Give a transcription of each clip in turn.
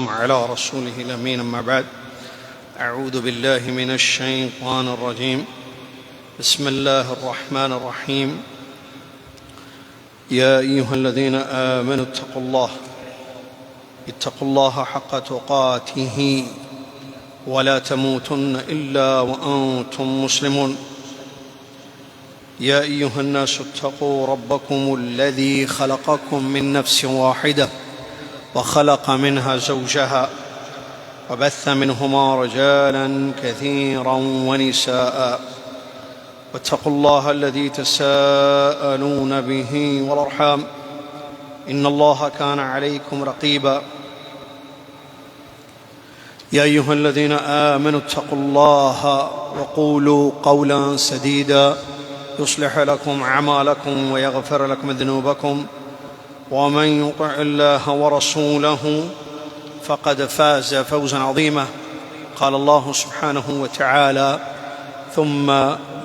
على رسوله الأمين أما بعد أعوذ بالله من الشيطان الرجيم بسم الله الرحمن الرحيم يا أيها الذين آمنوا اتقوا الله حق تقاته ولا تموتن إلا وأنتم مسلمون يا أيها الناس اتقوا ربكم الذي خلقكم من نفس واحدة وخلق منها زوجها وبث منهما رجالا كثيرا ونساء واتقوا الله الذي تساءلون به والأرحام إن الله كان عليكم رقيبا يا أيها الذين آمنوا اتقوا الله وقولوا قولا سديدا يصلح لكم أعمالكم ويغفر لكم ذنوبكم ومن يطع الله ورسوله فقد فاز فوزا عظيما قال الله سبحانه وتعالى ثم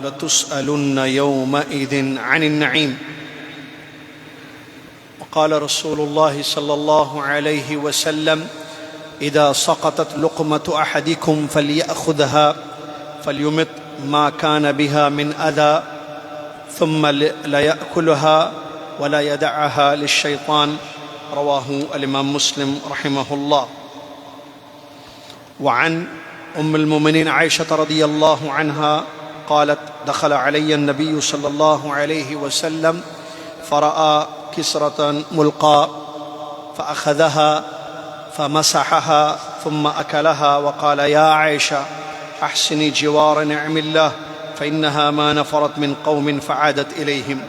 لتسألن يومئذ عن النعيم وقال رسول الله صلى الله عليه وسلم إذا سقطت لقمة أحدكم فليأخذها فليمت ما كان بها من أذى ثم ليأكلها ولا يدعها للشيطان رواه الإمام مسلم رحمه الله. وعن أم المؤمنين عائشة رضي الله عنها قالت دخل علي النبي صلى الله عليه وسلم فرأى كسرة ملقى فأخذها فمسحها ثم أكلها وقال يا عائشة أحسني جوار نعم الله فإنها ما نفرت من قوم فعادت إليهم.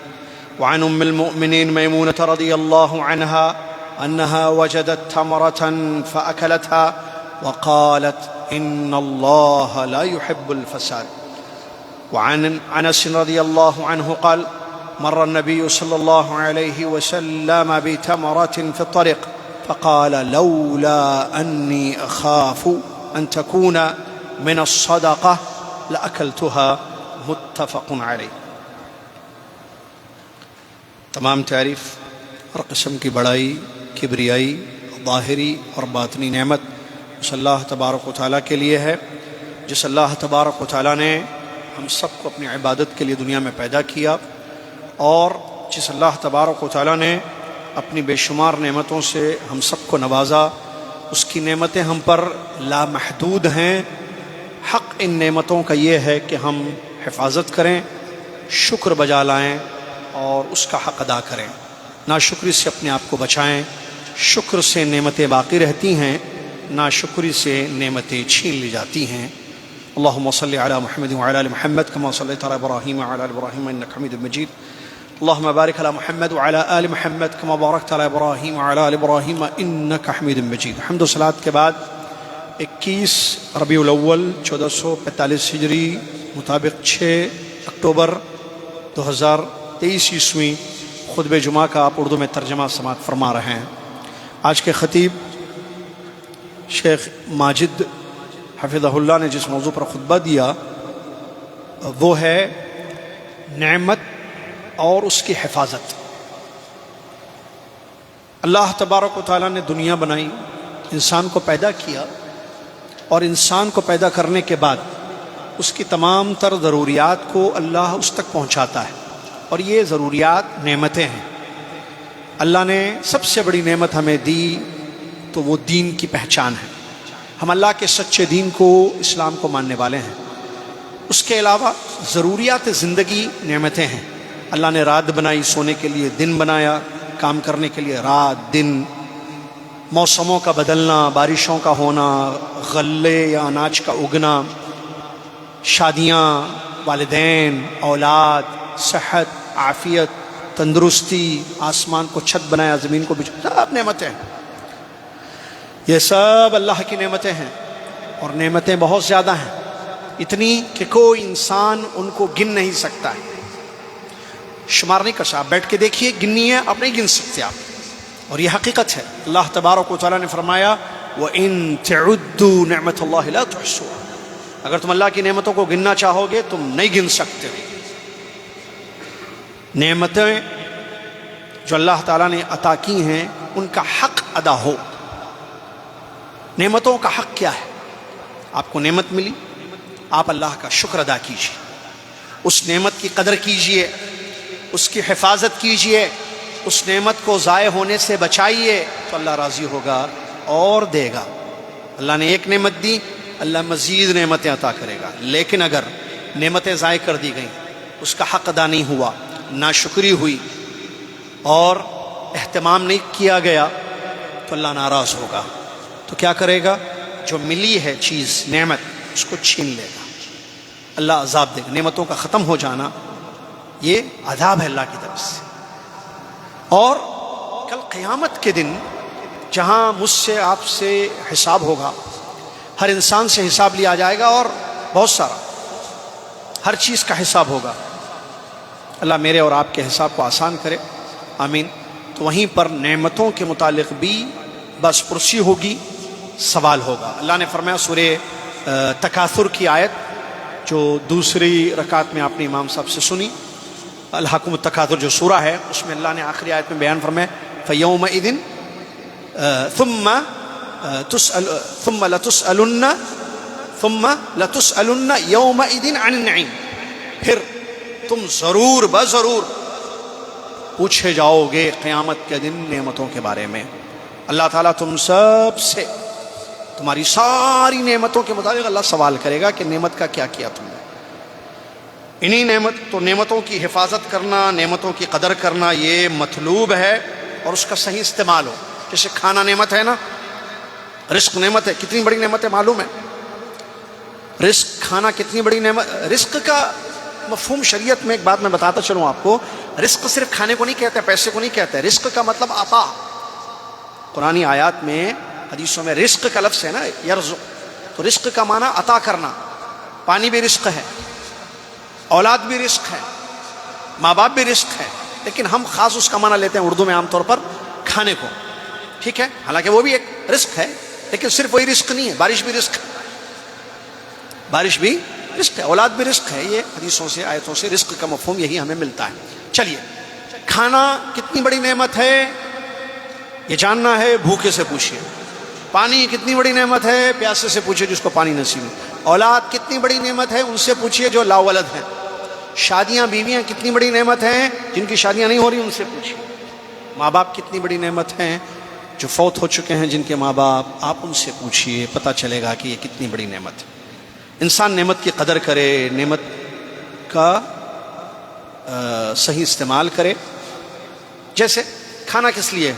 وعن أم المؤمنين ميمونة رضي الله عنها أنها وجدت تمرة فأكلتها وقالت إن الله لا يحب الفساد. وعن أنس رضي الله عنه قال مر النبي صلى الله عليه وسلم بتمرة في الطريق فقال لولا أني أخاف أن تكون من الصدقة لأكلتها متفق عليه. تمام تعریف ہر قسم کی بڑائی کبریائی ظاہری اور باطنی نعمت اس اللہ تبارک و تعالیٰ کے لیے ہے جس اللہ تبارک و تعالیٰ نے ہم سب کو اپنی عبادت کے لیے دنیا میں پیدا کیا اور جس اللہ تبارک و تعالیٰ نے اپنی بے شمار نعمتوں سے ہم سب کو نوازا. اس کی نعمتیں ہم پر لامحدود ہیں. حق ان نعمتوں کا یہ ہے کہ ہم حفاظت کریں، شکر بجا لائیں اور اس کا حق ادا کریں. ناشکری سے اپنے آپ کو بچائیں. شکر سے نعمتیں باقی رہتی ہیں، ناشکری سے نعمتیں چھین لی جاتی ہیں. اللہم صلی علی محمد وعلی آل محمد کما صلیت علی ابراہیم وعلی آل ابراہیم انک حمید مجید. اللہم بارک علی محمد وعلی آل محمد کما بارکت علی ابراہیم وعلی آل ابراہیم انک حمید مجید. حمد و صلاۃ کے بعد 21 ربیع الاول 1445 ہجری مطابق 6 اکتوبر 2023 عیسوی خطبہ جمعہ کا آپ اردو میں ترجمہ سماعت فرما رہے ہیں. آج کے خطیب شیخ ماجد حفظہ اللہ نے جس موضوع پر خطبہ دیا وہ ہے نعمت اور اس کی حفاظت. اللہ تبارک و تعالیٰ نے دنیا بنائی، انسان کو پیدا کیا اور انسان کو پیدا کرنے کے بعد اس کی تمام تر ضروریات کو اللہ اس تک پہنچاتا ہے اور یہ ضروریات نعمتیں ہیں. اللہ نے سب سے بڑی نعمت ہمیں دی تو وہ دین کی پہچان ہے. ہم اللہ کے سچے دین کو، اسلام کو ماننے والے ہیں. اس کے علاوہ ضروریات زندگی نعمتیں ہیں. اللہ نے رات بنائی سونے کے لیے، دن بنایا کام کرنے کے لیے. رات دن، موسموں کا بدلنا، بارشوں کا ہونا، غلے یا اناج کا اگنا، شادیاں، والدین، اولاد، صحت، عافیت، تندرستی، آسمان کو چھت بنایا، زمین کو بچھایا، سب نعمتیں ہیں. یہ سب اللہ کی نعمتیں ہیں اور نعمتیں بہت زیادہ ہیں، اتنی کہ کوئی انسان ان کو گن نہیں سکتا ہے، شمار نہیں کر سکتا. آپ بیٹھ کے دیکھیے، گننی ہے آپ نہیں گن سکتے آپ، اور یہ حقیقت ہے. اللہ تبارک و تعالیٰ نے فرمایا وَإِن تَعُدُّوا نِعْمَةَ اللَّهِ لَا تُحْصُوهَا. اگر تم اللہ کی نعمتوں کو گننا چاہو گے تم نہیں گن سکتے. نعمتیں جو اللہ تعالیٰ نے عطا کی ہیں ان کا حق ادا ہو. نعمتوں کا حق کیا ہے؟ آپ کو نعمت ملی، آپ اللہ کا شکر ادا کیجیے، اس نعمت کی قدر کیجیے، اس کی حفاظت کیجیے، اس نعمت کو ضائع ہونے سے بچائیے، تو اللہ راضی ہوگا اور دے گا۔ اللہ نے ایک نعمت دی، اللہ مزید نعمتیں عطا کرے گا۔ لیکن اگر نعمتیں ضائع کر دی گئیں، اس کا حق ادا نہیں ہوا، ناشکری ہوئی اور اہتمام نہیں کیا گیا، تو اللہ ناراض ہوگا۔ تو کیا کرے گا؟ جو ملی ہے چیز، نعمت، اس کو چھین لے گا، اللہ عذاب دے گا۔ نعمتوں کا ختم ہو جانا یہ عذاب ہے اللہ کی طرف سے۔ اور کل قیامت کے دن جہاں مجھ سے آپ سے حساب ہوگا، ہر انسان سے حساب لیا جائے گا، اور بہت سارا، ہر چیز کا حساب ہوگا۔ اللہ میرے اور آپ کے حساب کو آسان کرے، آمین۔ تو وہیں پر نعمتوں کے متعلق بھی بس پرسی ہوگی، سوال ہوگا۔ اللہ نے فرمایا سورہ تکاثر کی آیت جو دوسری رکعت میں آپ نے امام صاحب سے سنی، الحاکم التکاثر جو سورہ ہے، اس میں اللہ نے آخری آیت میں بیان فرمایا فَيَوْمَئِذٍ ثُمَّ لَتُسْأَلُنَّ يَوْمَئِذٍ عَنِ النَّعِيمِ، پھر تم ضرور بضرور پوچھے جاؤ گے قیامت کے دن نعمتوں کے بارے میں۔ اللہ تعالیٰ تم سب سے، تمہاری ساری نعمتوں کے مطابق اللہ سوال کرے گا کہ نعمت کا کیا کیا تم نے۔ انہی نعمتوں کی حفاظت کرنا، نعمتوں کی قدر کرنا یہ مطلوب ہے، اور اس کا صحیح استعمال ہو۔ جیسے کھانا نعمت ہے نا، رزق نعمت ہے، کتنی بڑی نعمت ہے معلوم ہے؟ رزق کھانا کتنی بڑی نعمت۔ رزق کا مفہوم شریعت میں ایک بات میں بتاتا چلوں آپ کو، رزق صرف کھانے کو نہیں کہتے، پیسے کو نہیں کہتے، رزق کا مطلب عطا۔ قرآنی آیات میں، حدیثوں میں رزق کا لفظ ہے نا، یرزق، تو رزق کا معنی عطا کرنا۔ پانی بھی رزق ہے، اولاد بھی رزق ہے، ماں باپ بھی رزق ہے، لیکن ہم خاص اس کا معنی لیتے ہیں اردو میں عام طور پر کھانے کو، ٹھیک ہے؟ حالانکہ وہ بھی ایک رزق ہے، لیکن صرف وہی رزق نہیں ہے، بارش بھی رزق ہے، بارش بھی رزق ہے، اولاد بھی رزق ہے۔ یہ حدیثوں سے، آیتوں سے رزق کا مفہوم یہی ہمیں ملتا ہے۔ چلیے، کھانا کتنی بڑی نعمت ہے یہ جاننا ہے، بھوکے سے پوچھیے۔ پانی کتنی بڑی نعمت ہے، پیاسے سے پوچھیے جس کو پانی نصیب ہے۔ اولاد کتنی بڑی نعمت ہے، ان سے پوچھیے جو لاولد ہیں۔ شادیاں، بیویاں کتنی بڑی نعمت ہیں، جن کی شادیاں نہیں ہو رہی ان سے پوچھیے۔ ماں باپ کتنی بڑی نعمت ہیں، جو فوت ہو چکے ہیں جن کے ماں باپ، آپ ان سے پوچھیے، پتہ چلے گا کہ یہ کتنی بڑی نعمت ہے۔ انسان نعمت کی قدر کرے، نعمت کا صحیح استعمال کرے۔ جیسے کھانا کس لیے؟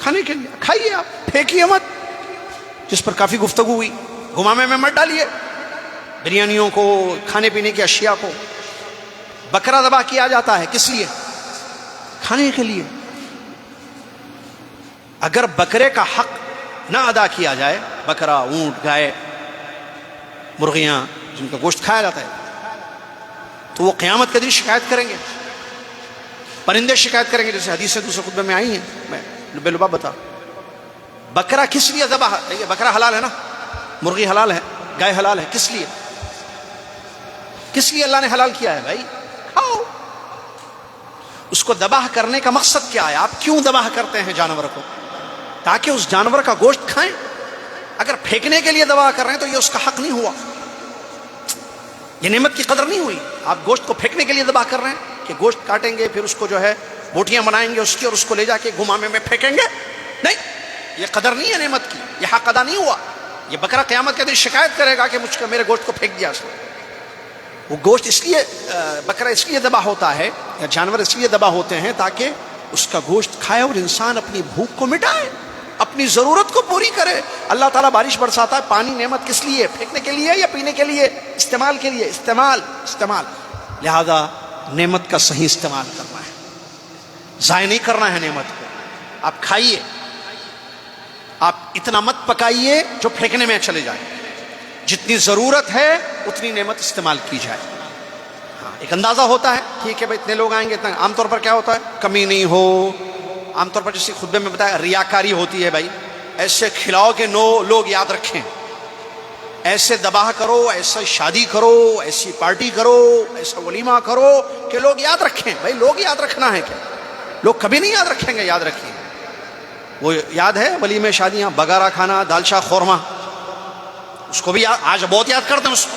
کھانے کے لیے، کھائیے، آپ پھینکیے مت، جس پر کافی گفتگو ہوئی، گمامے میں مت ڈالیے بریانیوں کو، کھانے پینے کی اشیاء کو۔ بکرا ذبح کیا جاتا ہے کس لیے؟ کھانے کے لیے۔ اگر بکرے کا حق نہ ادا کیا جائے، بکرا، اونٹ، گائے، مرغیاں جن کا گوشت کھایا جاتا ہے، تو وہ قیامت کے دن شکایت کریں گے، پرندے شکایت کریں گے، جیسے حدیث دوسرے خطبے میں آئی ہیں، میں بے لباب بتا۔ بکرا کس لیے ذبح ہے؟ بکرا حلال ہے نا، مرغی حلال ہے، گائے حلال ہے، کس لیے؟ کس لیے اللہ نے حلال کیا ہے بھائی؟ کھاؤ۔ اس کو ذبح کرنے کا مقصد کیا ہے؟ آپ کیوں ذبح کرتے ہیں جانور کو؟ تاکہ اس جانور کا گوشت کھائیں۔ اگر پھینکنے کے لیے ذبح کر رہے ہیں تو یہ اس کا حق نہیں ہوا، یہ نعمت کی قدر نہیں ہوئی۔ آپ گوشت کو پھینکنے کے لیے ذبح کر رہے ہیں کہ گوشت کاٹیں گے، پھر اس کو جو ہے بوٹیاں بنائیں گے اس کی، اور اس کو لے جا کے گمامے میں پھینکیں گے، نہیں، یہ قدر نہیں ہے نعمت کی، یہ حق ادا نہیں ہوا۔ یہ بکرا قیامت کے دن شکایت کرے گا کہ مجھ کو، میرے گوشت کو پھینک دیا اس نے۔ وہ گوشت اس لیے، بکرا اس لیے ذبح ہوتا ہے، یا جانور اس لیے ذبح ہوتے ہیں تاکہ اس کا گوشت کھائے اور انسان اپنی بھوک کو مٹائے، اپنی ضرورت کو پوری کرے۔ اللہ تعالیٰ بارش برساتا ہے، پانی نعمت کس لیے؟ پھینکنے کے لیے یا پینے کے لیے؟ استعمال کے لیے، استعمال۔ لہذا نعمت کا صحیح استعمال کرنا ہے، ضائع نہیں کرنا ہے نعمت کو۔ آپ کھائیے، آپ اتنا مت پکائیے جو پھینکنے میں چلے جائے، جتنی ضرورت ہے اتنی نعمت استعمال کی جائے۔ ہاں، ایک اندازہ ہوتا ہے، ٹھیک ہے بھائی اتنے لوگ آئیں گے، اتنا۔ عام طور پر کیا ہوتا ہے؟ کمی نہیں ہو، عام طور پر جیسے خطبے میں بتایا ریاکاری ہوتی ہے، بھائی ایسے کھلاؤ کہ لوگ یاد رکھیں، ایسے ذبح کرو، ایسا شادی کرو، ایسی پارٹی کرو، ایسا ولیمہ کرو کہ لوگ یاد رکھیں۔ بھائی لوگ یاد رکھنا ہے کیا؟ لوگ کبھی نہیں یاد رکھیں گے، یاد رکھیں وہ یاد ہے ولیمے شادیاں، بگارا کھانا، دالچا خورما، اس کو بھی آج بہت یاد کرتے ہیں اس کو،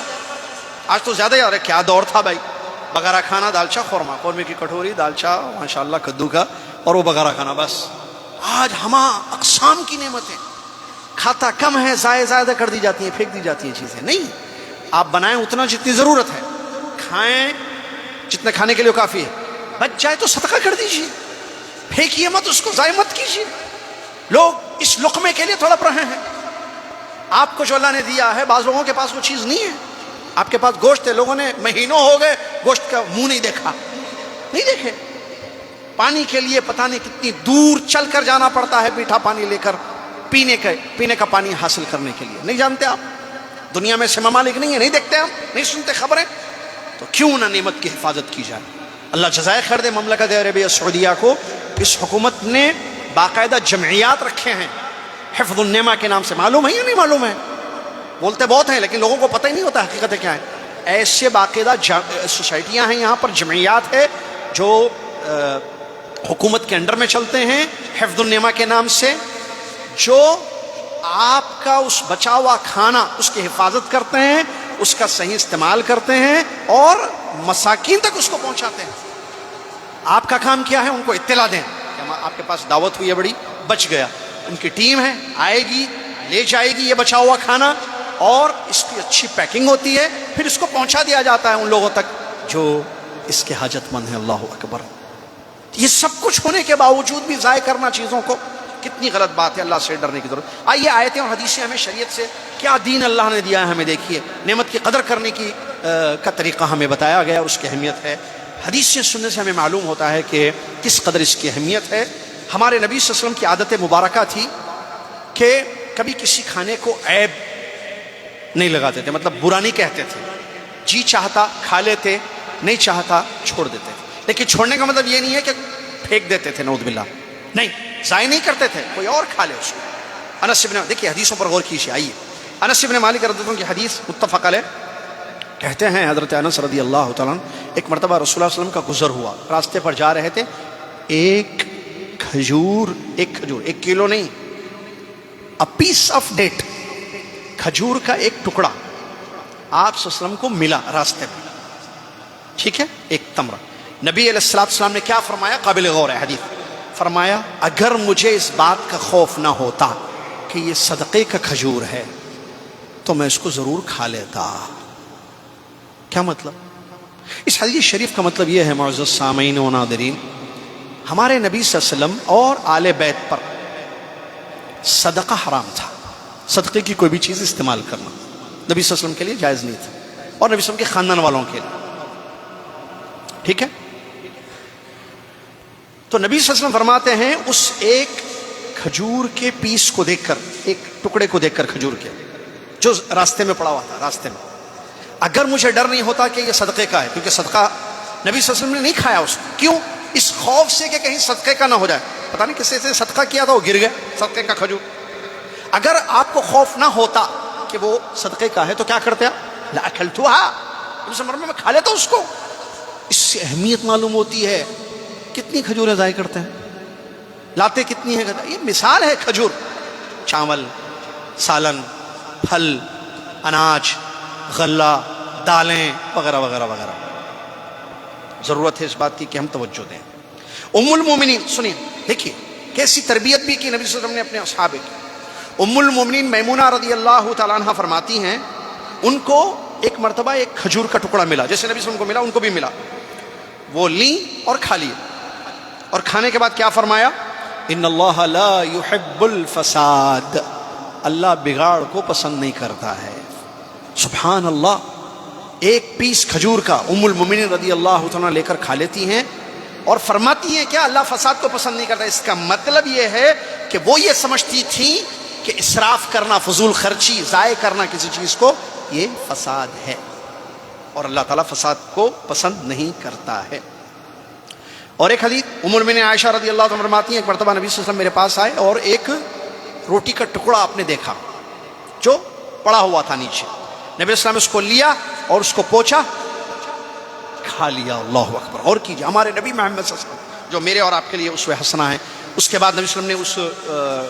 آج تو زیادہ یاد ہے، کیا دور تھا بھائی، بگارا کھانا، دالچا خورما، قورمے کی کٹوری، دالچا ماشاءاللہ کدو کا، اور وہ بگارا کھانا بس۔ آج ہما اقسام کی نعمتیں، کھاتا کم ہے، زائدہ کر دی جاتی ہیں، پھینک دی جاتی ہیں چیزیں، نہیں، آپ بنائیں اتنا جتنی ضرورت ہے، کھائیں جتنے کھانے کے لیے کافی ہے، بچ جائے تو صدقہ کر دیجیے، پھینکیے مت اس کو، ضائع مت کیجیے۔ لوگ اس لقمے کے لیے تڑپ رہے ہیں، آپ کو جو اللہ نے دیا ہے، بعض لوگوں کے پاس وہ چیز نہیں ہے، آپ کے پاس گوشت ہے، لوگوں نے مہینوں ہو گئے گوشت کا منہ نہیں دیکھا، نہیں دیکھے، پانی کے لیے پتہ نہیں کتنی دور چل کر جانا پڑتا ہے میٹھا پانی لے کر، پینے کا پانی حاصل کرنے کے لیے، نہیں جانتے آپ؟ دنیا میں سے ممالک نہیں ہے، نہیں دیکھتے ہم، نہیں سنتے خبریں، تو کیوں نہ نعمت کی حفاظت کی جائے۔ اللہ جزائے خیر دے مملکت عربیہ سعودیہ کو، اس حکومت نے باقاعدہ جمعیات رکھے ہیں حفظ النعمہ کے نام سے، معلوم ہے یا نہیں معلوم ہے؟ بولتے بہت ہیں لیکن لوگوں کو پتہ ہی نہیں ہوتا حقیقت کیا ہے۔ ایسے باقاعدہ سوسائٹیاں ہیں، یہاں پر جمعیات ہے جو حکومت کے انڈر میں چلتے ہیں، حفظ النعمہ کے نام سے، جو آپ کا اس بچا ہوا کھانا اس کی حفاظت کرتے ہیں، اس کا صحیح استعمال کرتے ہیں اور مساکین تک اس کو پہنچاتے ہیں۔ آپ کا کام کیا ہے؟ ان کو اطلاع دیں کہ آپ کے پاس دعوت ہوئی ہے بڑی، بچ گیا، ان کی ٹیم ہے، آئے گی، لے جائے گی یہ بچا ہوا کھانا، اور اس کی اچھی پیکنگ ہوتی ہے، پھر اس کو پہنچا دیا جاتا ہے ان لوگوں تک جو اس کے حاجت مند ہیں۔ اللہ اکبر۔ یہ سب کچھ ہونے کے باوجود بھی ضائع کرنا چیزوں کو، کتنی غلط بات ہے، اللہ سے ڈرنے کی ضرورت۔ آئیے آیتیں اور حدیثیں ہمیں شریعت سے کیا دین اللہ نے دیا ہے ہمیں دیکھیے، نعمت کی قدر کرنے کی کا طریقہ ہمیں بتایا گیا، اس کی اہمیت ہے۔ حدیثیں سننے سے ہمیں معلوم ہوتا ہے کہ کس قدر اس کی اہمیت ہے۔ ہمارے نبی صلی اللہ علیہ وسلم کی عادت مبارکہ تھی کہ کبھی کسی کھانے کو عیب نہیں لگاتے تھے، مطلب برا نہیں کہتے تھے، جی چاہتا کھا لیتے، نہیں چاہتا چھوڑ دیتے تھے، لیکن چھوڑنے کا مطلب یہ نہیں ہے کہ پھینک دیتے تھے، نعوذ باللہ، نہیں، ضائع نہیں کرتے تھے، کوئی اور کھا لے اس کو۔ انس بن، دیکھیے حدیثوں پر غور کیجیے، آئیے انس بن مالک رضی اللہ عنہ کی حدیث متفق علیہ، کہتے ہیں حضرت انس رضی اللہ تعالیٰ عنہ، ایک مرتبہ رسول اللہ صلی اللہ علیہ وسلم کا گزر ہوا، راستے پر جا رہے تھے، ایک کھجور، ایک کلو نہیں، a piece of date، کھجور کا ایک ٹکڑا آپ صلی اللہ علیہ وسلم کو ملا راستے میں، ٹھیک ہے، ایک تمرہ۔ نبی علیہ السلام نے کیا فرمایا؟ قابل غور ہے حدیث، فرمایا اگر مجھے اس بات کا خوف نہ ہوتا کہ یہ صدقے کا کھجور ہے تو میں اس کو ضرور کھا لیتا۔ کیا مطلب؟ اس حدیث شریف کا مطلب یہ ہے معزز سامعین و ناظرین، ہمارے نبی صلی اللہ علیہ وسلم اور آل بیت پر صدقہ حرام تھا، صدقے کی کوئی بھی چیز استعمال کرنا نبی صلی اللہ علیہ وسلم کے لیے جائز نہیں تھا، اور نبی صلی اللہ علیہ وسلم کے خاندان والوں کے لیے، ٹھیک ہے۔ تو نبی صلی اللہ علیہ وسلم فرماتے ہیں اس ایک کھجور کے پیس کو دیکھ کر، ایک ٹکڑے کو دیکھ کر کھجور کے، جو راستے میں پڑا ہوا تھا، راستے میں، اگر مجھے ڈر نہیں ہوتا کہ یہ صدقے کا ہے، کیونکہ صدقہ نبی صلی اللہ علیہ وسلم نے نہیں کھایا اس کو، کیوں؟ اس خوف سے کہ کہیں صدقے کا نہ ہو جائے، پتہ نہیں کس سے صدقہ کیا تھا وہ گر گئے صدقے کا کھجور۔ اگر آپ کو خوف نہ ہوتا کہ وہ صدقے کا ہے تو کیا کرتے آپ؟ لأکلتها، میں کھا لیتا اس کو۔ اس سے اہمیت معلوم ہوتی ہے، کتنی کھجوریں ضائع کرتے ہیں، لاتے کتنی ہیں، یہ مثال ہے کھجور، چاول، سالن، پھل، اناج، غلہ، دالیں وغیرہ وغیرہ وغیرہ۔ ضرورت ہے اس بات کی کہ ہم توجہ دیں۔ ام المومنین، سنیے، دیکھیے کیسی تربیت بھی کی نبی صلی اللہ علیہ وسلم نے اپنے اصحاب کی۔ ام المومنین میمونہ رضی اللہ تعالیٰ عنہ فرماتی ہیں ان کو ایک مرتبہ ایک کھجور کا ٹکڑا ملا، جیسے نبی صلی اللہ علیہ وسلم کو ملا ان کو بھی ملا، وہ لیں اور کھا لیے، اور کھانے کے بعد کیا فرمایا؟ ان اللہ لا يحب الفساد، اللہ بگاڑ کو پسند نہیں کرتا ہے۔ سبحان اللہ، ایک پیس کھجور کا ام المومنین رضی اللہ تعالیٰ لے کر کھا لیتی ہیں اور فرماتی ہیں کیا؟ اللہ فساد کو پسند نہیں کرتا۔ اس کا مطلب یہ ہے کہ وہ یہ سمجھتی تھی کہ اسراف کرنا، فضول خرچی، ضائع کرنا کسی چیز کو، یہ فساد ہے، اور اللہ تعالیٰ فساد کو پسند نہیں کرتا ہے۔ اور ایک حدیث ام المومنین عائشہ رضی اللہ عنہا فرماتی ہیں ایک مرتبہ نبی صلی اللہ علیہ وسلم میرے پاس آئے اور ایک روٹی کا ٹکڑا آپ نے دیکھا جو پڑا ہوا تھا نیچے، نبی علیہ السلام اس کو لیا اور اس کو پوچھا، کھا لیا۔ اللہ اکبر۔ اور کیجیے، ہمارے نبی محمد صلی اللہ علیہ وسلم جو میرے اور آپ کے لیے اسوہ حسنہ ہیں، اس کے بعد نبی صلی اللہ علیہ وسلم نے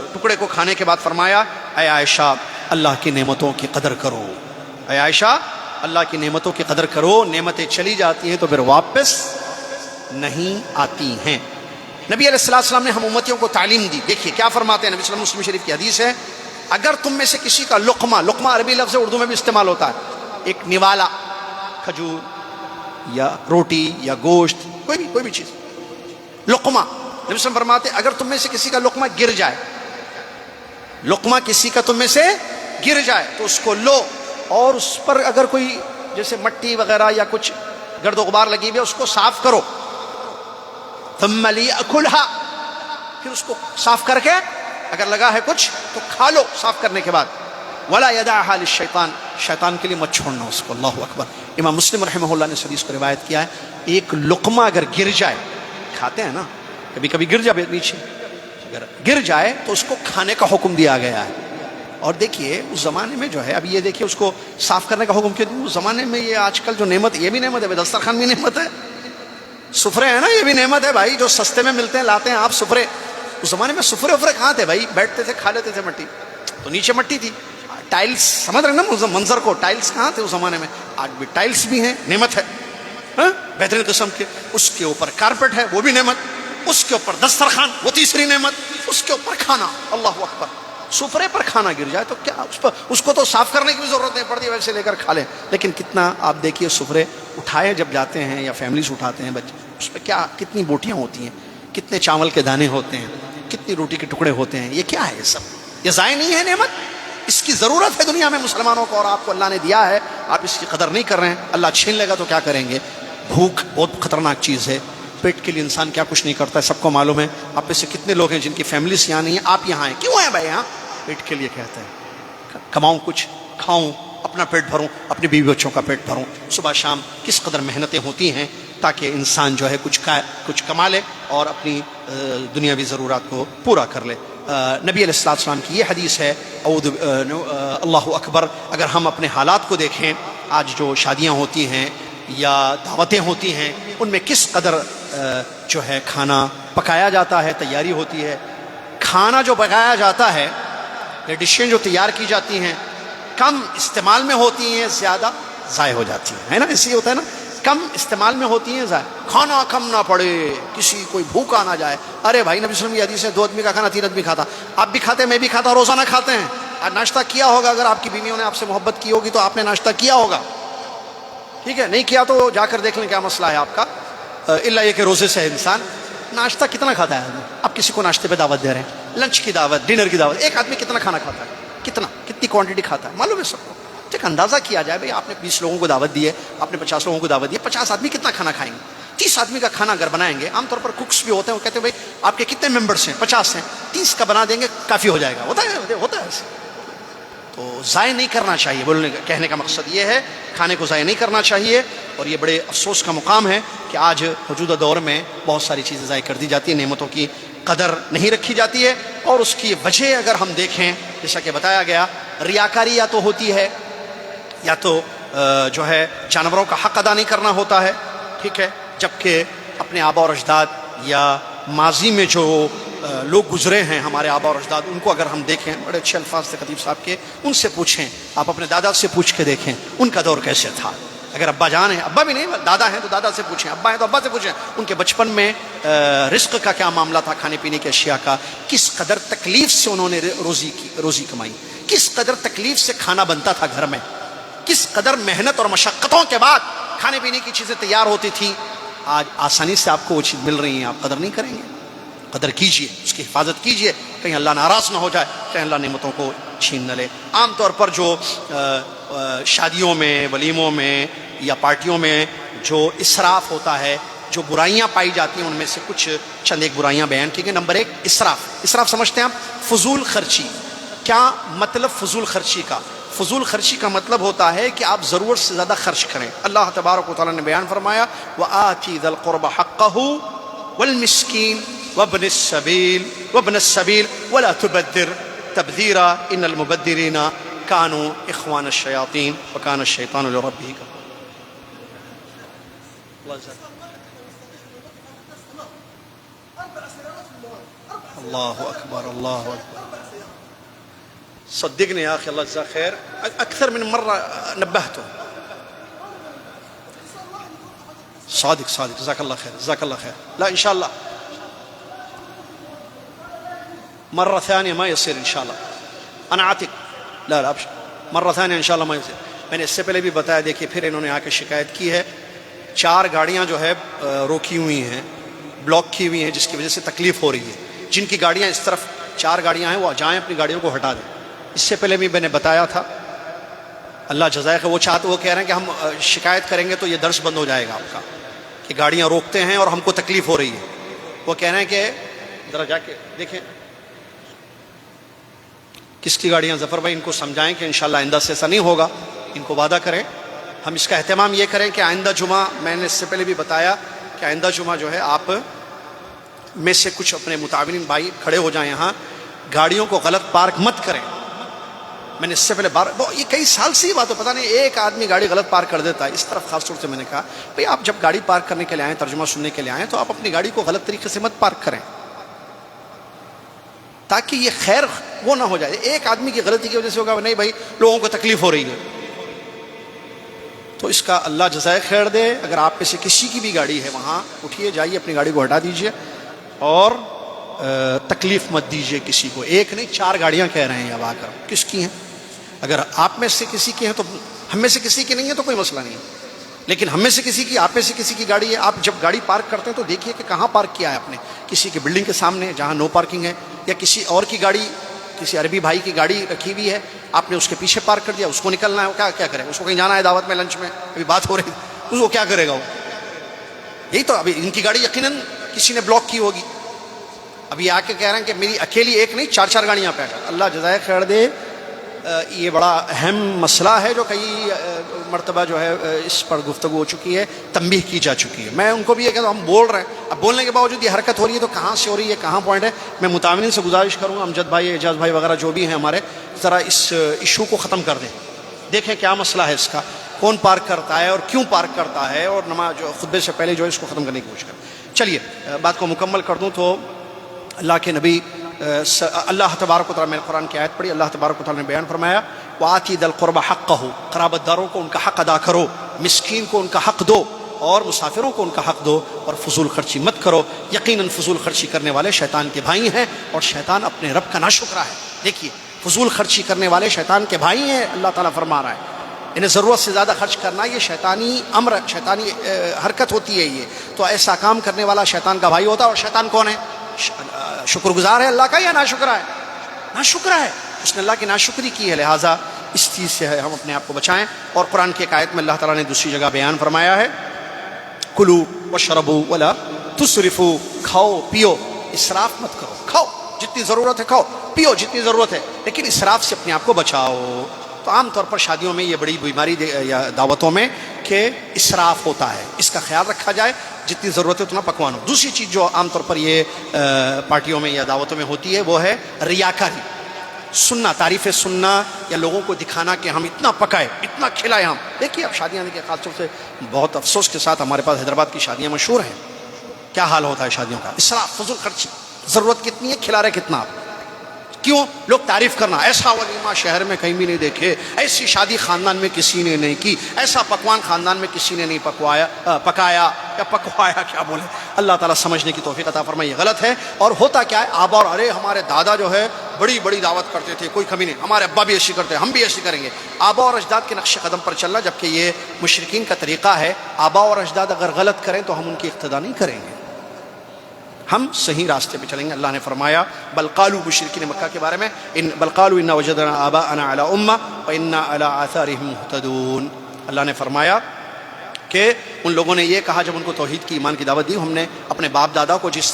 اس ٹکڑے کو کھانے کے بعد فرمایا اے عائشہ اللہ کی نعمتوں کی قدر کرو، اے عائشہ اللہ کی نعمتوں کی قدر کرو، نعمتیں چلی جاتی ہیں تو پھر واپس نہیں آتی ہیں۔ نبی علیہ السلام نے ہم امتیوں کو تعلیم دی، دیکھیے کیا فرماتے ہیں نبی صلی اللہ علیہ وسلم، مسلم شریف کی حدیث ہے، اگر تم میں سے کسی کا لقمہ، لقمہ عربی لفظ ہے، اردو میں بھی استعمال ہوتا ہے، ایک نوالا، کھجور یا روٹی یا گوشت، کوئی بھی چیز، لقمہ، نبی صلی اللہ علیہ وسلم فرماتے ہیں اگر تم میں سے کسی کا لقمہ گر جائے، لقمہ کسی کا تم میں سے گر جائے تو اس کو لو، اور اس پر اگر کوئی جیسے مٹی وغیرہ یا کچھ گرد و غبار لگی ہوئی ہے اس کو صاف کرو، ثم لیأکلھا، پھر اس کو صاف کر کے اگر لگا ہے کچھ تو کھا لو صاف کرنے کے بعد، ولا یدعھا للشیطان، شیطان کے لیے مت چھوڑنا اس کو۔ اللہ اکبر۔ امام مسلم رحمہ اللہ نے اس حدیث کو روایت کیا ہے، ایک لقمہ اگر گر جائے، کھاتے ہیں نا کبھی کبھی گر جائے نیچے، اگر گر جائے تو اس کو کھانے کا حکم دیا گیا ہے۔ اور دیکھیے اس زمانے میں جو ہے، اب یہ دیکھیے اس کو صاف کرنے کا حکم کیا دیا، اس زمانے میں یہ آج کل جو نعمت، یہ بھی نعمت ہے، دسترخوان بھی نعمت ہے، سفرے ہیں نا، یہ بھی نعمت ہے بھائی، جو سستے میں ملتے ہیں لاتے ہیں آپ سفرے۔ اس زمانے میں سفرے وفرے کہاں تھے بھائی، بیٹھتے تھے کھا لیتے تھے مٹی، تو نیچے مٹی تھی، ٹائلز، سمجھ رہے ہیں نا منظر کو، ٹائلز کہاں تھے اس زمانے میں، آج بھی ٹائلز بھی ہیں، نعمت ہے بہترین قسم کے، اس کے اوپر کارپیٹ ہے وہ بھی نعمت، اس کے اوپر دسترخوان وہ تیسری نعمت، اس کے اوپر کھانا، اللہ اکبر۔ سفرے پر کھانا گر جائے تو کیا اس کو تو صاف کرنے کی بھی ضرورت نہیں پڑتی، ویسے لے کر کھا لیں، لیکن کتنا آپ دیکھیے سفرے اٹھائے جب جاتے ہیں یا فیملیز اٹھاتے ہیں بچے، اس پہ کیا کتنی بوٹیاں ہوتی ہیں، کتنے چاول کے دانے ہوتے ہیں، کتنی روٹی کے ٹکڑے ہوتے ہیں، یہ کیا ہے یہ سب؟ یہ ضائع نہیں ہے نعمت، اس کی ضرورت ہے دنیا میں مسلمانوں کو، اور آپ کو اللہ نے دیا ہے، آپ اس کی قدر نہیں کر رہے ہیں، اللہ چھین لے گا تو کیا کریں گے؟ بھوک بہت خطرناک چیز ہے، پیٹ کے لیے انسان کیا کچھ نہیں کرتا ہے، سب کو معلوم ہے۔ آپ میں سے کتنے لوگ ہیں جن کی فیملیز یہاں نہیں ہیں، آپ یہاں ہیں، کیوں ہیں بھائی یہاں؟ پیٹ کے لیے کہتے ہیں، کماؤں کچھ، کھاؤں، اپنا پیٹ بھروں، اپنے بیوی بچوں کا پیٹ بھروں۔ صبح شام کس قدر محنتیں ہوتی ہیں تاکہ انسان جو ہے کچھ کما لے اور اپنی دنیاوی ضرورات کو پورا کر لے۔ نبی علیہ السلام کی یہ حدیث ہے، اللہ اکبر۔ اگر ہم اپنے حالات کو دیکھیں، آج جو شادیاں ہوتی ہیں یا دعوتیں ہوتی ہیں، ان میں کس قدر جو ہے کھانا پکایا جاتا ہے، تیاری ہوتی ہے، کھانا جو پکایا جاتا ہے، ڈشیں جو تیار کی جاتی ہیں، کم استعمال میں ہوتی ہیں، زیادہ ضائع ہو جاتی ہیں، ہے نا؟ اس لیے ہوتا ہے نا، کم استعمال میں ہوتی ہیں، ضائع، کھانا کم نہ پڑے، کسی کوئی بھوکا نہ جائے۔ ارے بھائی نبی صلی اللہ علیہ وسلم کی حدیث ہے، 2 آدمی کا کھانا 3 آدمی کھاتا، آپ بھی کھاتے، میں بھی کھاتا، روزانہ کھاتے ہیں۔ آج ناشتہ کیا ہوگا، اگر آپ کی بیویوں نے آپ سے محبت کی ہوگی تو آپ نے ناشتہ کیا ہوگا، ٹھیک ہے؟ نہیں کیا تو جا کر دیکھ لیں کیا مسئلہ ہے آپ کا، الا یہ کہ روزے سے ہے انسان۔ ناشتہ کتنا کھاتا ہے آدمی؟ آپ کسی کو ناشتے پہ دعوت دے رہے ہیں، لنچ کی دعوت، ڈنر کی دعوت، ایک آدمی کتنا کھانا کھاتا ہے، کتنی کوانٹٹی کھاتا ہے، معلوم ہے سب کو؟ ایک اندازہ کیا جائے بھائی، آپ نے 20 لوگوں کو دعوت دی ہے، آپ نے 50 لوگوں کو دعوت دی ہے، 50 آدمی کتنا کھانا کھائیں گے؟ 30 آدمی کا کھانا اگر بنائیں گے، عام طور پر کوکس بھی ہوتے ہیں، وہ کہتے ہیں بھائی آپ کے کتنے ممبرس ہیں؟ 50 ہیں، 30 کا بنا دیں گے کافی ہو جائے گا، ہوتا ہے ایسے۔ تو ضائع نہیں کرنا چاہیے، کہنے کا مقصد یہ ہے، کھانے کو ضائع نہیں کرنا چاہیے۔ اور یہ بڑے افسوس کا مقام ہے کہ آج موجودہ دور میں بہت ساری چیزیں ضائع کر دی جاتی ہیں، نعمتوں کی قدر نہیں رکھی جاتی ہے، اور اس کی وجہ اگر ہم دیکھیں، جیسا کہ بتایا گیا، ریاکاری یا تو ہوتی ہے، یا تو جو ہے جانوروں کا حق ادا نہیں کرنا ہوتا ہے، ٹھیک ہے؟ جبکہ اپنے آبا اور اجداد یا ماضی میں جو لوگ گزرے ہیں ہمارے آبا اور اجداد، ان کو اگر ہم دیکھیں، بڑے اچھے الفاظ تھے خطیب صاحب کے، ان سے پوچھیں، آپ اپنے دادا سے پوچھ کے دیکھیں ان کا دور کیسے تھا۔ اگر ابا جان ہیں، ابا بھی نہیں، دادا ہیں تو دادا سے پوچھیں، ابا ہیں تو ابا سے پوچھیں، ان کے بچپن میں رزق کا کیا معاملہ تھا، کھانے پینے کی اشیاء کا، کس قدر تکلیف سے انہوں نے روزی کمائی، کس قدر تکلیف سے کھانا بنتا تھا گھر میں، کس قدر محنت اور مشقتوں کے بعد کھانے پینے کی چیزیں تیار ہوتی تھیں۔ آج آسانی سے آپ کو وہ چیز مل رہی ہیں، آپ قدر نہیں کریں گے۔ قدر کیجئے، اس کی حفاظت کیجئے، کہیں اللہ ناراض نہ ہو جائے، کہیں اللہ نعمتوں کو چھین نہ لے۔ عام طور پر جو شادیوں میں، ولیموں میں یا پارٹیوں میں جو اسراف ہوتا ہے، جو برائیاں پائی جاتی ہیں، ان میں سے کچھ چند ایک برائیاں بیان کی گئی۔ نمبر 1 اسراف سمجھتے ہیں آپ؟ فضول خرچی۔ کیا مطلب فضول خرچی کا؟ فضول خرچی کا مطلب ہوتا ہے کہ آپ ضرورت سے زیادہ خرچ کریں۔ اللہ تبارک و تعالیٰ نے بیان فرمایا، وَآتِ ذَا الْقُرْبَ حَقَّهُ وَالْمِسْكِينَ وَابْنَ السَّبِيلِ وَلَا تُبَذِّرْ تَبْذِيرًا إِنَّ الْمُبَذِّرِينَ كَانُوا إِخْوَانَ الشَّيَاطِينِ وَكَانَ الشَّيْطَانُ لِرَبِّهِ كَفُورًا۔ اللہ اکبر اللہ اکبر. صدقني يا اخي الله يجزاك خير اكثر من مره نبهته. صادق صادق جزاك الله خير جزاك الله خير. لا ان شاء الله مره ثانيه ما يصير ان شاء الله. انا عاتق. لا لا ابشر مره ثانيه ان شاء الله ما يصير. میں نے اس سے پہلے بھی بتایا. دیکھیے پھر انہوں نے آ کے شکایت کی ہے. 4 گاڑیاں جو ہے روکی ہوئی ہیں, بلاک کی ہوئی ہیں, جس کی وجہ سے تکلیف ہو رہی ہے. جن کی گاڑیاں اس طرف 4 گاڑیاں ہیں وہ جائیں اپنی گاڑیوں کو ہٹا دیں. اس سے پہلے بھی میں نے بتایا تھا. اللہ جزائے خیر. وہ کہہ رہے ہیں کہ ہم شکایت کریں گے تو یہ درس بند ہو جائے گا آپ کا کہ گاڑیاں روکتے ہیں اور ہم کو تکلیف ہو رہی ہے. وہ کہہ رہے ہیں کہ ذرا جا کے دیکھیں کس کی گاڑیاں. ظفر بھائی ان کو سمجھائیں کہ انشاءاللہ آئندہ سے ایسا نہیں ہوگا. ان کو وعدہ کریں. ہم اس کا اہتمام یہ کریں کہ آئندہ جمعہ, میں نے اس سے پہلے بھی بتایا کہ آئندہ جمعہ جو ہے آپ میں سے کچھ اپنے متعاون بھائی کھڑے ہو جائیں یہاں. گاڑیوں کو غلط پارک مت کریں. میں نے اس سے پہلے یہ کئی سال سے یہ بات ہے, پتہ نہیں ایک آدمی گاڑی غلط پارک کر دیتا ہے. اس طرف خاص طور سے میں نے کہا بھئی آپ جب گاڑی پارک کرنے کے لیے آئیں, ترجمہ سننے کے لیے آئیں, تو آپ اپنی گاڑی کو غلط طریقے سے مت پارک کریں تاکہ یہ خیر وہ نہ ہو جائے. ایک آدمی کی غلطی کی وجہ سے ہوگا نہیں بھائی لوگوں کو تکلیف ہو رہی ہے. تو اس کا اللہ جزائے خیر دے. اگر آپ میں سے کسی کی بھی گاڑی ہے وہاں اٹھیے, جائیے اپنی گاڑی کو ہٹا دیجئے اور تکلیف مت دیجئے کسی کو. ایک نہیں 4 گاڑیاں کہہ رہے ہیں اب آ کر. کس کی ہیں؟ اگر آپ میں سے کسی کی ہیں تو ہم میں سے کسی کی نہیں ہے تو کوئی مسئلہ نہیں ہے. لیکن ہم میں سے کسی کی, آپ میں سے کسی کی گاڑی ہے, آپ جب گاڑی پارک کرتے ہیں تو دیکھیے کہ کہاں پارک کیا ہے آپ نے. کسی کی بلڈنگ کے سامنے جہاں نو پارکنگ ہے, یا کسی اور کی گاڑی, کسی عربی بھائی کی گاڑی رکھی ہوئی ہے, آپ نے اس کے پیچھے پارک کر دیا. اس کو نکلنا ہے, وہ کیا کرے؟ اس کو کہیں جانا ہے دعوت میں, لنچ میں, ابھی بات ہو رہی ہے, اس کو کیا کرے گا وہ؟ یہی تو. ابھی ان کی گاڑی یقیناً کسی نے بلاک کی ہوگی. ابھی آ کے کہہ رہے ہیں کہ میری اکیلی ایک نہیں 4 گاڑیاں پہ. اللہ جزائے خیر دے. یہ بڑا اہم مسئلہ ہے جو کئی مرتبہ جو ہے اس پر گفتگو ہو چکی ہے, تنبیہ کی جا چکی ہے. میں ان کو بھی یہ کہتا ہوں, ہم بول رہے ہیں, اب بولنے کے باوجود یہ حرکت ہو رہی ہے تو کہاں سے ہو رہی ہے, کہاں پوائنٹ ہے. میں متعاونین سے گزارش کروں گا, امجد بھائی, اعجاز بھائی وغیرہ جو بھی ہیں ہمارے, ذرا اس ایشو کو ختم کر دیں. دیکھیں کیا مسئلہ ہے اس کا, کون پارک کرتا ہے اور کیوں پارک کرتا ہے, اور نماز جو خطبے سے پہلے جو ہے اس کو ختم کرنے کی کوشش کریں. چلیے بات کو مکمل کر دوں تو اللہ کے نبی اللہ تبارک و تعالیٰ, میں نے قرآن کی آیت پڑھی, اللہ تبارک و تعالیٰ نے بیان فرمایا وَآتِ ذَا الْقُرْبَ حَقَّهُ, قرابت داروں کو ان کا حق ادا کرو, مسکین کو ان کا حق دو, اور مسافروں کو ان کا حق دو, اور فضول خرچی مت کرو. یقیناً فضول خرچی کرنے والے شیطان کے بھائی ہیں, اور شیطان اپنے رب کا ناشکرا ہے. دیکھیے فضول خرچی کرنے والے شیطان کے بھائی ہیں, اللہ تعالیٰ فرما رہا ہے. انہیں ضرورت سے زیادہ خرچ کرنا یہ شیطانی امر, شیطانی حرکت ہوتی ہے. یہ تو ایسا کام کرنے والا شیطان کا بھائی ہوتا ہے. اور شیطان کون ہے؟ شکر گزار ہے اللہ کا یا ناشکرا ہے؟ ناشکرا ہے. اس نے اللہ کی ناشکری کی ہے, لہٰذا اس چیز سے ہم اپنے آپ کو بچائیں. اور قرآن کی ایک آیت میں اللہ تعالیٰ نے دوسری جگہ بیان فرمایا ہے کلو وشربو ولا تسرفو, کھاؤ پیو, اسراف مت کرو. کھاؤ جتنی ضرورت ہے, کھاؤ پیو جتنی ضرورت ہے, لیکن اسراف سے اپنے آپ کو بچاؤ. تو عام طور پر شادیوں میں یہ بڑی بیماری یا دعوتوں میں کہ اسراف ہوتا ہے, اس کا خیال رکھا جائے, جتنی ضرورت ہے اتنا پکوان ہو. دوسری چیز جو عام طور پر یہ پارٹیوں میں یا دعوتوں میں ہوتی ہے وہ ہے ریاکاری, سننا, تعریف سننا, یا لوگوں کو دکھانا کہ ہم اتنا پکائے, اتنا کھلائے ہم. دیکھیے اب شادیاں دیکھیے, خاص طور سے بہت افسوس کے ساتھ ہمارے پاس حیدرآباد کی شادیاں مشہور ہیں. کیا حال ہوتا ہے شادیوں کا؟ اسراف, فضول خرچی. ضرورت کتنی ہے, کھلا رہے کتنا آپ. کیوں؟ لوگ تعریف کرنا, ایسا ولیمہ شہر میں کہیں بھی نہیں دیکھے, ایسی شادی خاندان میں کسی نے نہیں کی, ایسا پکوان خاندان میں کسی نے نہیں پکایا یا پکوایا, کیا بولے. اللہ تعالیٰ سمجھنے کی توفیق عطا فرمائے. یہ غلط ہے. اور ہوتا کیا ہے, آبا اور ارے ہمارے دادا جو ہے بڑی بڑی دعوت کرتے تھے, کوئی کمی نہیں, ہمارے ابا بھی ایسی کرتے ہیں, ہم بھی ایسی کریں گے. آبا اور اجداد کے نقش قدم پر چلنا, جبکہ یہ مشرکین کا طریقہ ہے. آبا اور اجداد اگر غلط کریں تو ہم ان کی اقتدا نہیں کریں گے, ہم صحیح راستے پہ چلیں گے. اللہ نے فرمایا بل قالوا, مشرکین مکہ کے بارے میں, بل قالوا انا وجدنا آباءنا علی امہ وانا علی آثارہم مہتدون. اللہ نے فرمایا کہ ان لوگوں نے یہ کہا جب ان کو توحید کی, ایمان کی دعوت دی, ہم نے اپنے باپ دادا کو جس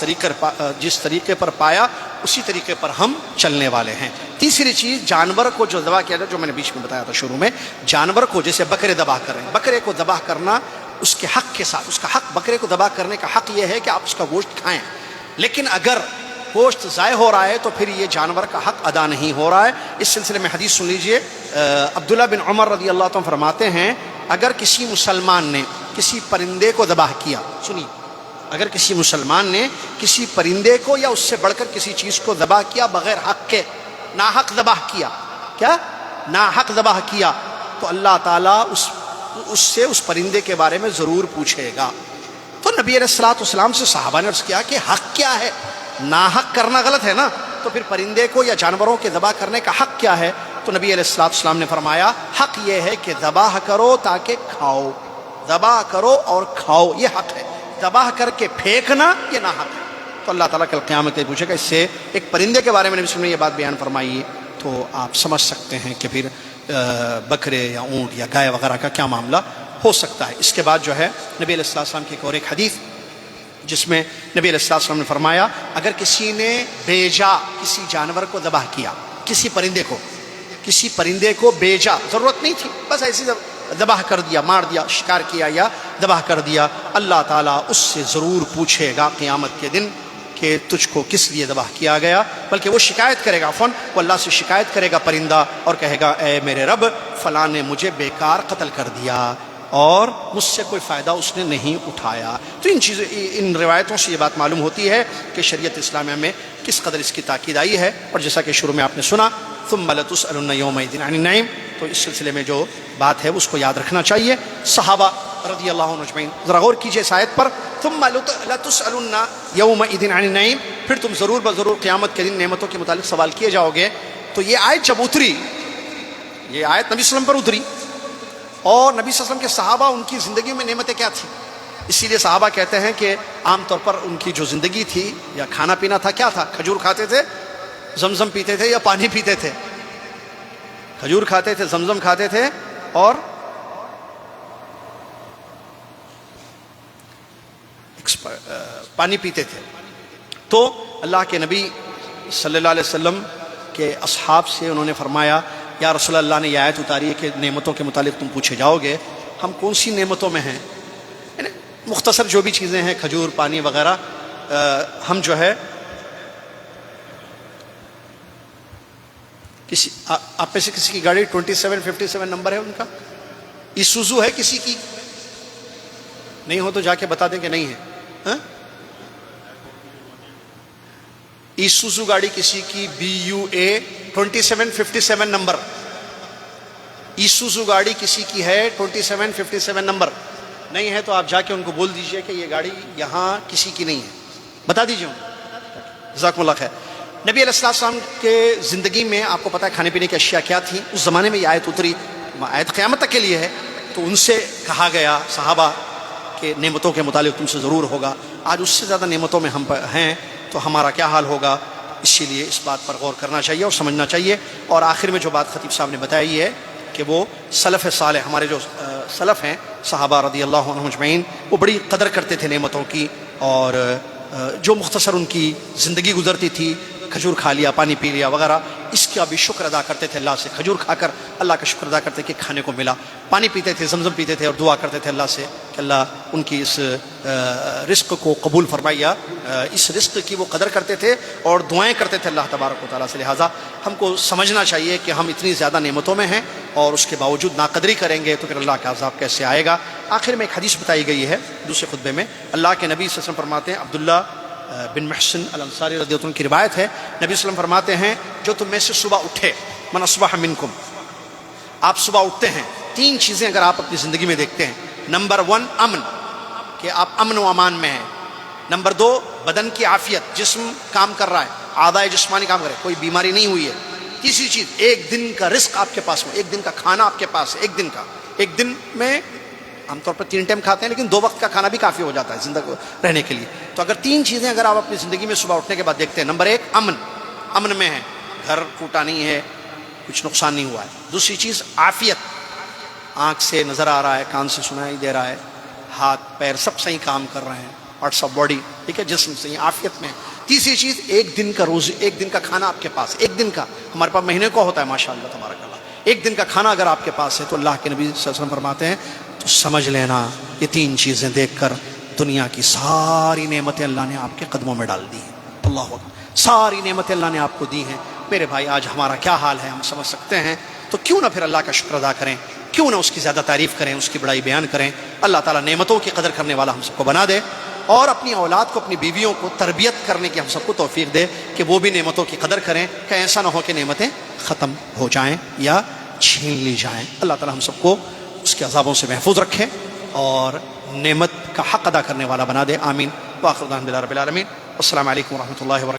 طریقے پر پایا اسی طریقے پر ہم چلنے والے ہیں. تیسری چیز, جانور کو جو ذبح کیا جائے, جو میں نے بیچ میں بتایا تھا شروع میں, جانور کو جیسے بکرے ذبح کر رہے ہیں, بکرے کو ذبح کرنا اس کے حق کے ساتھ, اس کا حق, بکرے کو ذبح کرنے کا حق یہ ہے کہ آپ اس کا گوشت کھائیں. لیکن اگر گوشت ضائع ہو رہا ہے تو پھر یہ جانور کا حق ادا نہیں ہو رہا ہے. اس سلسلے میں حدیث سن لیجئے, عبداللہ بن عمر رضی اللہ عنہ فرماتے ہیں اگر کسی مسلمان نے کسی پرندے کو ذبح کیا, سنی, اگر کسی مسلمان نے کسی پرندے کو یا اس سے بڑھ کر کسی چیز کو ذبح کیا بغیر حق کے، ناحق ذبح کیا، کیا ناحق ذبح کیا، تو اللہ تعالیٰ اس سے اس پرندے کے بارے میں ضرور پوچھے گا۔ تو نبی علیہ الصلوۃ والسلام سے صحابہ نے عرض کیا کہ حق کیا ہے؟ ناحق کرنا غلط ہے نا، تو پھر پرندے کو یا جانوروں کے ذبح کرنے کا حق کیا ہے؟ تو نبی علیہ الصلوۃ والسلام نے فرمایا حق یہ ہے کہ ذبح کرو تاکہ کھاؤ، ذبح کرو اور کھاؤ، یہ حق ہے۔ ذبح کر کے پھینکنا یہ نہ حق ہے۔ تو اللہ تعالیٰ کل قیامت میں پوچھے گا۔ اس سے ایک پرندے کے بارے میں نبی صلی اللہ علیہ وسلم نے یہ بات بیان فرمائی، تو آپ سمجھ سکتے ہیں کہ پھر بکرے یا اونٹ یا گائے وغیرہ کا کیا معاملہ ہو سکتا ہے۔ اس کے بعد جو ہے نبی علیہ الصلوۃ والسلام کی ایک اور ایک حدیث جس میں نبی علیہ الصلوۃ والسلام نے فرمایا اگر کسی نے بے جا کسی جانور کو ذبح کیا، کسی پرندے کو بے جا، ضرورت نہیں تھی، بس ایسی ذبح کر دیا، مار دیا، شکار کیا یا ذبح کر دیا، اللہ تعالیٰ اس سے ضرور پوچھے گا قیامت کے دن کہ تجھ کو کس لیے ذبح کیا گیا، بلکہ وہ شکایت کرے گا، عفواً وہ اللہ سے شکایت کرے گا پرندہ اور کہے گا اے میرے رب فلاں نے مجھے بیکار قتل کر دیا اور مجھ سے کوئی فائدہ اس نے نہیں اٹھایا۔ تو ان روایتوں سے یہ بات معلوم ہوتی ہے کہ شریعت اسلامیہ میں کس قدر اس کی تاکید آئی ہے، اور جیسا کہ شروع میں آپ نے سنا ثم لتسألن یومئذ عن النعیم، تو اس سلسلے میں جو بات ہے اس کو یاد رکھنا چاہیے۔ صحابہ رضی اللہ عنہ اجمعین ذرا غور کیجئے اس آیت پر، ثم لتسألن یومئذ عن النعیم، پھر تم ضرور بضرور قیامت کے دن نعمتوں کے متعلق سوال کیے جاؤ گے۔ تو یہ آیت جب اتری، یہ آیت نبی صلی اللہ علیہ وسلم پر اتری، اور نبی صلی اللہ علیہ وسلم کے صحابہ ان کی زندگی میں نعمتیں کیا تھیں، اسی لیے صحابہ کہتے ہیں کہ عام طور پر ان کی جو زندگی تھی یا کھانا پینا تھا کیا تھا، کھجور کھاتے تھے، زمزم پیتے تھے یا پانی پیتے تھے، کھجور کھاتے تھے، زمزم کھاتے تھے اور پانی پیتے تھے۔ تو اللہ کے نبی صلی اللہ علیہ وسلم کے اصحاب سے انہوں نے فرمایا یا رسول اللہ نے یہ آیت اتاری ہے کہ نعمتوں کے متعلق تم پوچھے جاؤ گے، ہم کون سی نعمتوں میں ہیں، یعنی مختصر جو بھی چیزیں ہیں کھجور پانی وغیرہ، ہم جو ہے کسی آپ میں سے کسی کی گاڑی 2757 نمبر ہے ان کا، ایسوزو ہے کسی کی، نہیں ہو تو جا کے بتا دیں کہ نہیں ہے۔ ایسوزو گاڑی کسی کی BUA 2757 نمبر، ایسوزو گاڑی کسی کی ہے 2757 نمبر، نہیں ہے تو آپ جا کے ان کو بول دیجئے کہ یہ گاڑی یہاں کسی کی نہیں ہے، بتا دیجئے ان کو۔ جزاکم اللہ خیر۔ نبی علیہ السلام کے زندگی میں آپ کو پتہ ہے کھانے پینے کی اشیاء کیا تھیں، اس زمانے میں یہ آیت اتری، آیت قیامت تک کے لیے ہے، تو ان سے کہا گیا صحابہ کہ نعمتوں کے متعلق تم سے ضرور ہوگا۔ آج اس سے زیادہ نعمتوں میں ہم ہیں تو ہمارا کیا حال ہوگا، اسی لیے اس بات پر غور کرنا چاہیے اور سمجھنا چاہیے۔ اور آخر میں جو بات خطیب صاحب نے بتائی ہے کہ وہ سلف صالح، ہمارے جو سلف ہیں صحابہ رضی اللہ عنہم اجمعین، وہ بڑی قدر کرتے تھے نعمتوں کی، اور جو مختصر ان کی زندگی گزرتی تھی، کھجور کھا لیا، پانی پی لیا وغیرہ، اس کا بھی شکر ادا کرتے تھے اللہ سے، کھجور کھا کر اللہ کا شکر ادا کرتے کہ کھانے کو ملا، پانی پیتے تھے، زمزم پیتے تھے، اور دعا کرتے تھے اللہ سے کہ اللہ ان کی اس رزق کو قبول فرمائیا، اس رزق کی وہ قدر کرتے تھے اور دعائیں کرتے تھے اللہ تبارک و تعالیٰ سے۔ لہٰذا ہم کو سمجھنا چاہیے کہ ہم اتنی زیادہ نعمتوں میں ہیں اور اس کے باوجود ناقدری کریں گے تو پھر اللہ کا عذاب کیسے آئے گا۔ آخر میں ایک حدیث بتائی گئی ہے دوسرے خطبے میں، اللہ کے نبی صلی اللہ علیہ وسلم فرماتے ہیں، عبداللہ بن محسن الانصاری رضی اللہ عنہ کی روایت ہے، نبی صلی اللہ علیہ وسلم فرماتے ہیں جو تم میں سے صبح اٹھے، من اصبح منکم، آپ صبح اٹھتے ہیں، تین چیزیں اگر آپ اپنی زندگی میں دیکھتے ہیں، نمبر 1 امن، کہ آپ امن و امان میں ہیں، نمبر 2 بدن کی عافیت، جسم کام کر رہا ہے، اعضاء جسمانی کام کر رہے ہیں، کوئی بیماری نہیں ہوئی ہے، تیسری چیز ایک دن کا رزق آپ کے پاس ہو، ایک دن کا کھانا آپ کے پاس ہے، ایک دن میں عام طور پر 3 ٹائم کھاتے ہیں لیکن 2 وقت کا کھانا بھی کافی ہو جاتا ہے زندگی رہنے کے لیے۔ تو اگر 3 چیزیں اگر آپ اپنی زندگی میں صبح اٹھنے کے بعد دیکھتے ہیں، نمبر 1 امن میں ہے، گھر ٹوٹا نہیں ہے، کچھ نقصان نہیں ہوا ہے، دوسری چیز عافیت، آنکھ سے نظر آ رہا ہے، کان سے سنائی دے رہا ہے، ہاتھ پیر سب صحیح کام کر رہے ہیں، پارٹس آف باڈی ٹھیک ہے، جسم صحیح عافیت میں ہے، تیسری چیز ایک دن کا روزی، ایک دن کا کھانا آپ کے پاس، ایک دن کا، ہمارے پاس مہینے کو ہوتا ہے ماشاءاللہ تبارک اللہ، ایک دن کا کھانا اگر آپ کے پاس ہے تو اللہ کے نبی صلی اللہ علیہ وسلم فرماتے ہیں تو سمجھ لینا یہ 3 چیزیں دیکھ کر دنیا کی ساری نعمتیں اللہ نے آپ کے قدموں میں ڈال دی ہیں۔ اللہ اکبر، ساری نعمتیں اللہ نے آپ کو دی ہیں۔ میرے بھائی آج ہمارا کیا حال ہے ہم سمجھ سکتے ہیں، تو کیوں نہ پھر اللہ کا شکر ادا کریں، کیوں نہ اس کی زیادہ تعریف کریں، اس کی بڑائی بیان کریں۔ اللہ تعالیٰ نعمتوں کی قدر کرنے والا ہم سب کو بنا دے۔ اور اپنی اولاد کو اپنی بیویوں کو تربیت کرنے کی ہم سب کو توفیق دے کہ وہ بھی نعمتوں کی قدر کریں کہ ایسا نہ ہو کہ نعمتیں ختم ہو جائیں یا چھین لی جائیں. اللہ تعالی ہم سب کو اس کے عذابوں سے محفوظ رکھے اور نعمت کا حق ادا کرنے والا بنا دے. آمین. وآخر دعوانا الحمد للہ رب العالمین. السلام علیکم ورحمۃ اللہ وبرکاتہ.